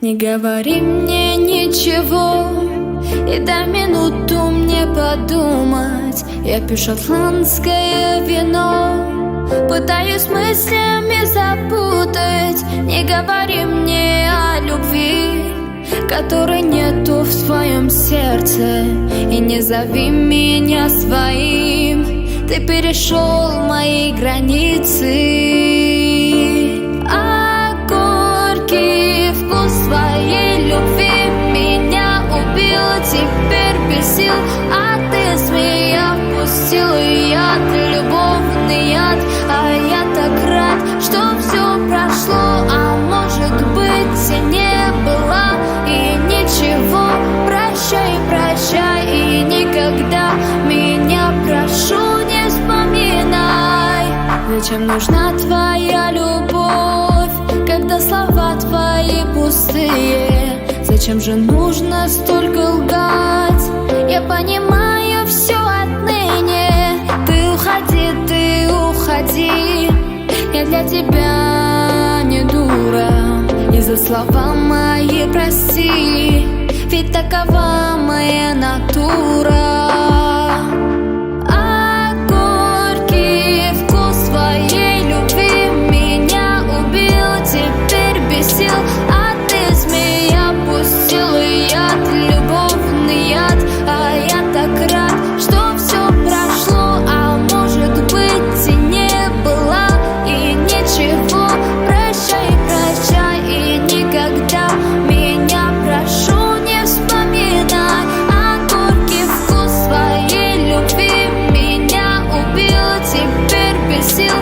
Не говори мне ничего и дай минуту мне подумать. Я пью шотландское вино, пытаюсь мыслями запутать. Не говори мне о любви, которой нету в своем сердце, и не зови меня своим. Ты перешел мои границы, а горький вкус своей любви меня убил. Теперь без сил от меня пустил яд, любовный яд. А я так рад, что все прошло, а может быть и не было. И ничего, прощай, прощай, и никогда меня, прошу, не вспоминай. Зачем нужна твоя любовь, когда слова твои пустые? Зачем же нужно столько лгать? Я понимаю все отныне. Ты уходи, я для тебя не дура. И за слова мои прости, ведь такова моя натура. А горький вкус своей любви меня убил. Теперь без сил от меня пустил яд, любовный яд. А я так рад, что все прошло, а может быть и не было. И ничего, прощай, прощай, и никогда меня, прошу, не вспоминай. А горький вкус своей любви меня убил. Теперь без сил